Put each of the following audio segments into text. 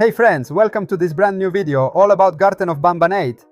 Hey friends, welcome to this brand new video all about Garten of Banban 8.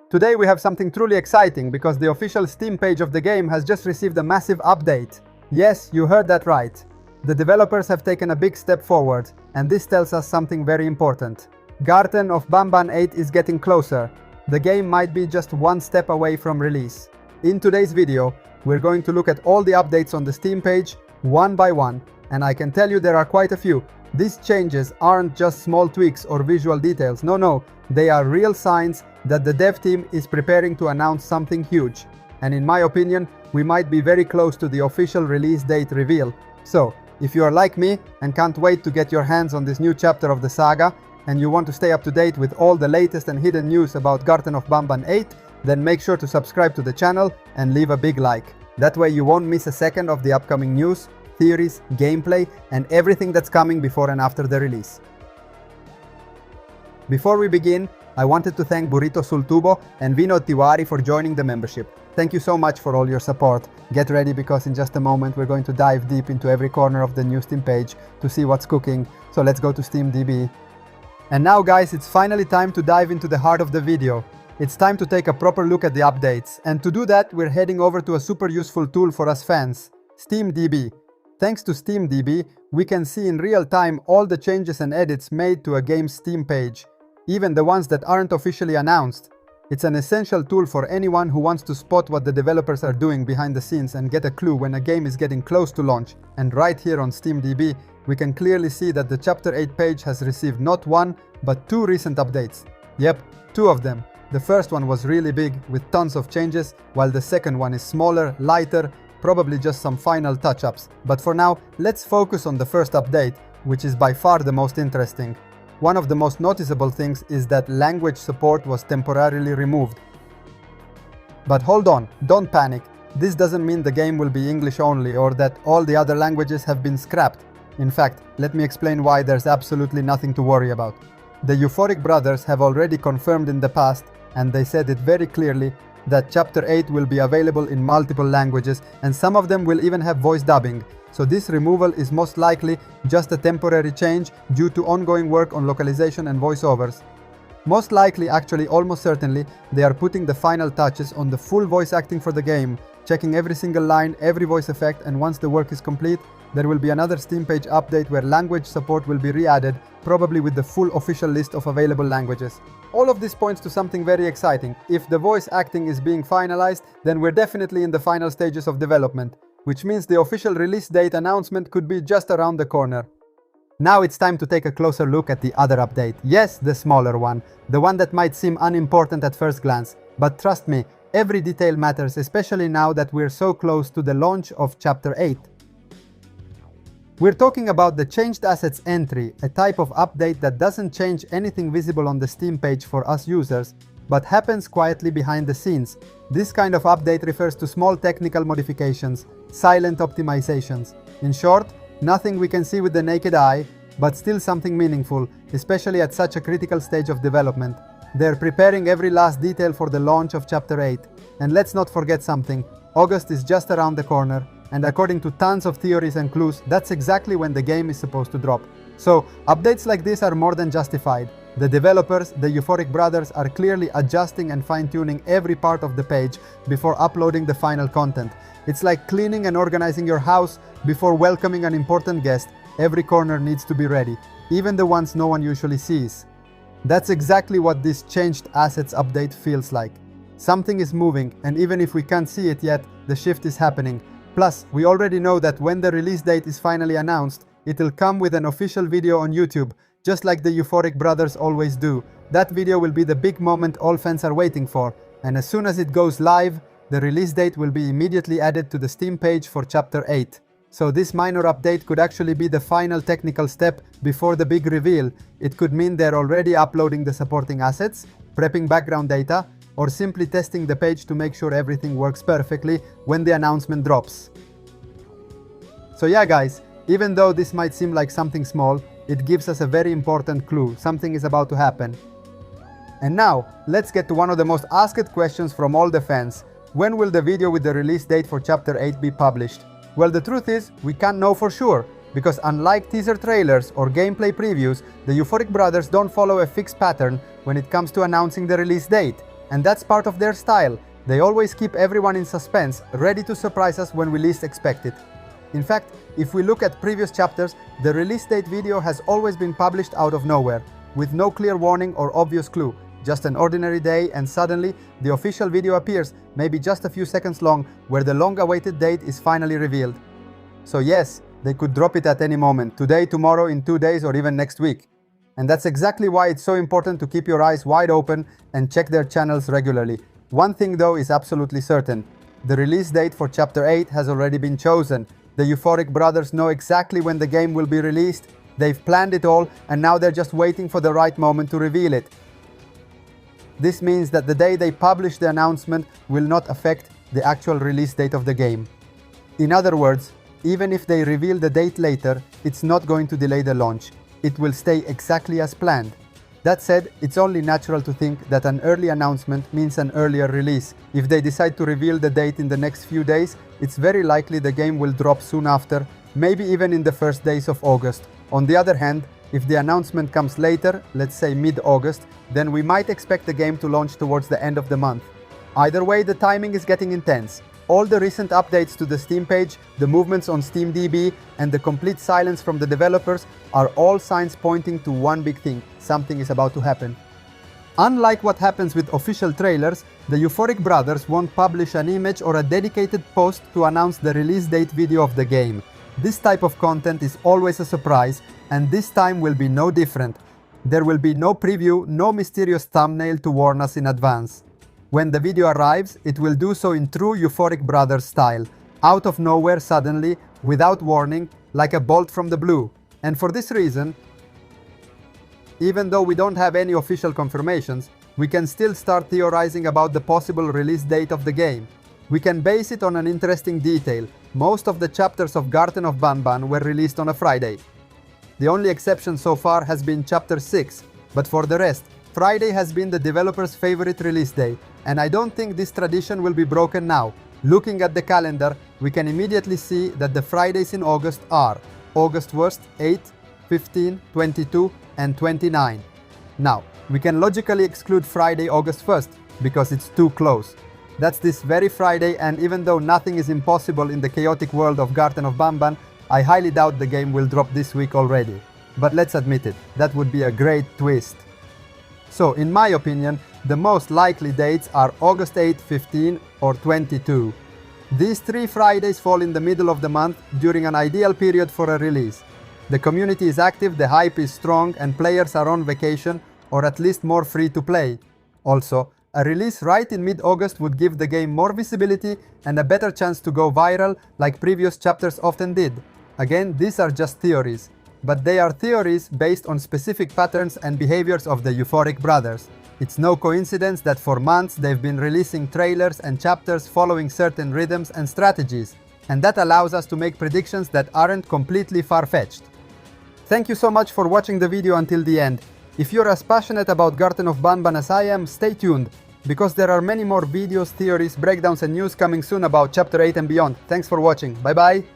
Today we have something truly exciting because the official Steam page of the game has just received a massive update. Yes, you heard that right. The developers have taken a big step forward, and this tells us something very important. Garten of Banban 8 is getting closer. The game might be just one step away from release. In today's video, we're going to look at all the updates on the Steam page, one by one, and I can tell you there are quite a few. These changes aren't just small tweaks or visual details, no, they are real signs that the dev team is preparing to announce something huge. And in my opinion, we might be very close to the official release date reveal. So, if you are like me and can't wait to get your hands on this new chapter of the saga, and you want to stay up to date with all the latest and hidden news about Garten of Banban 8, then make sure to subscribe to the channel and leave a big like. That way you won't miss a second of the upcoming news, theories, gameplay, and everything that's coming before and after the release. Before we begin, I wanted to thank Burrito Sultubo and Vino Tiwari for joining the membership. Thank you so much for all your support. Get ready because in just a moment we're going to dive deep into every corner of the new Steam page to see what's cooking, so let's go to SteamDB. And now guys, it's finally time to dive into the heart of the video. It's time to take a proper look at the updates, and to do that we're heading over to a super useful tool for us fans, SteamDB. Thanks to SteamDB, we can see in real time all the changes and edits made to a game's Steam page, even the ones that aren't officially announced. It's an essential tool for anyone who wants to spot what the developers are doing behind the scenes and get a clue when a game is getting close to launch. And right here on SteamDB, we can clearly see that the Chapter 8 page has received not one, but two recent updates. Yep, two of them. The first one was really big, with tons of changes, while the second one is smaller, lighter, probably just some final touch-ups. But for now, let's focus on the first update, which is by far the most interesting. One of the most noticeable things is that language support was temporarily removed. But hold on, don't panic. This doesn't mean the game will be English only or that all the other languages have been scrapped. In fact, let me explain why there's absolutely nothing to worry about. The Euphoric brothers have already confirmed in the past, and they said it very clearly, that Chapter 8 will be available in multiple languages, and some of them will even have voice dubbing. So this removal is most likely just a temporary change due to ongoing work on localization and voiceovers. Most likely, actually almost certainly, they are putting the final touches on the full voice acting for the game, checking every single line, every voice effect, and once the work is complete, there will be another Steam page update where language support will be re-added, probably with the full official list of available languages. All of this points to something very exciting. If the voice acting is being finalized, then we're definitely in the final stages of development, which means the official release date announcement could be just around the corner. Now it's time to take a closer look at the other update. Yes, the smaller one, the one that might seem unimportant at first glance, but trust me, every detail matters, especially now that we're so close to the launch of Chapter 8. We're talking about the Changed Assets entry, a type of update that doesn't change anything visible on the Steam page for us users, but happens quietly behind the scenes. This kind of update refers to small technical modifications, silent optimizations. In short, nothing we can see with the naked eye, but still something meaningful, especially at such a critical stage of development. They're preparing every last detail for the launch of Chapter 8. And let's not forget something, August is just around the corner, and according to tons of theories and clues, that's exactly when the game is supposed to drop. So, updates like this are more than justified. The developers, the Euphoric brothers, are clearly adjusting and fine-tuning every part of the page before uploading the final content. It's like cleaning and organizing your house before welcoming an important guest. Every corner needs to be ready, even the ones no one usually sees. That's exactly what this Changed Assets update feels like. Something is moving, and even if we can't see it yet, the shift is happening. Plus, we already know that when the release date is finally announced, it'll come with an official video on YouTube, just like the Euphoric brothers always do. That video will be the big moment all fans are waiting for, and as soon as it goes live, the release date will be immediately added to the Steam page for Chapter 8. So this minor update could actually be the final technical step before the big reveal. It could mean they're already uploading the supporting assets, prepping background data, or simply testing the page to make sure everything works perfectly when the announcement drops. So yeah guys, even though this might seem like something small, it gives us a very important clue, something is about to happen. And now, let's get to one of the most asked questions from all the fans. When will the video with the release date for Chapter 8 be published? Well, the truth is, we can't know for sure. because unlike teaser trailers or gameplay previews, the Euphoric Brothers don't follow a fixed pattern when it comes to announcing the release date. And that's part of their style. They always keep everyone in suspense, ready to surprise us when we least expect it. In fact, if we look at previous chapters, the release date video has always been published out of nowhere, with no clear warning or obvious clue. Just an ordinary day, and suddenly the official video appears, maybe just a few seconds long, where the long-awaited date is finally revealed. So yes, they could drop it at any moment, today, tomorrow, in 2 days, or even next week. And that's exactly why it's so important to keep your eyes wide open and check their channels regularly. One thing though is absolutely certain. The release date for Chapter 8 has already been chosen. The Euphoric Brothers know exactly when the game will be released. They've planned it all, and now they're just waiting for the right moment to reveal it. This means that the day they publish the announcement will not affect the actual release date of the game. In other words, even if they reveal the date later, it's not going to delay the launch. It will stay exactly as planned. That said, it's only natural to think that an early announcement means an earlier release. If they decide to reveal the date in the next few days, it's very likely the game will drop soon after, maybe even in the first days of August. On the other hand, if the announcement comes later, let's say mid-August, then we might expect the game to launch towards the end of the month. Either way, the timing is getting intense. All the recent updates to the Steam page, the movements on SteamDB, and the complete silence from the developers are all signs pointing to one big thing: something is about to happen. Unlike what happens with official trailers, the Euphoric Brothers won't publish an image or a dedicated post to announce the release date video of the game. This type of content is always a surprise, and this time will be no different. There will be no preview, no mysterious thumbnail to warn us in advance. When the video arrives, it will do so in true Euphoric Brothers style, out of nowhere suddenly, without warning, like a bolt from the blue. And for this reason, even though we don't have any official confirmations, we can still start theorizing about the possible release date of the game. We can base it on an interesting detail. Most of the chapters of Garten of Banban were released on a Friday. The only exception so far has been Chapter 6, but for the rest, Friday has been the developer's favorite release day, and I don't think this tradition will be broken now. Looking at the calendar, we can immediately see that the Fridays in August are August 1st, 8, 15, 22, and 29. Now, we can logically exclude Friday, August 1st, because it's too close. That's this very Friday, and even though nothing is impossible in the chaotic world of Garten of Banban, I highly doubt the game will drop this week already. But let's admit it, that would be a great twist. So, in my opinion, the most likely dates are August 8, 15, or 22. These 3 Fridays fall in the middle of the month during an ideal period for a release. The community is active, the hype is strong, and players are on vacation, or at least more free to play. Also, a release right in mid-August would give the game more visibility and a better chance to go viral, like previous chapters often did. Again, these are just theories, but they are theories based on specific patterns and behaviors of the Euphoric Brothers. It's no coincidence that for months they've been releasing trailers and chapters following certain rhythms and strategies, and that allows us to make predictions that aren't completely far-fetched. Thank you so much for watching the video until the end. If you're as passionate about Garten of Banban as I am, stay tuned, because there are many more videos, theories, breakdowns and news coming soon about Chapter 8 and beyond. Thanks for watching. Bye bye!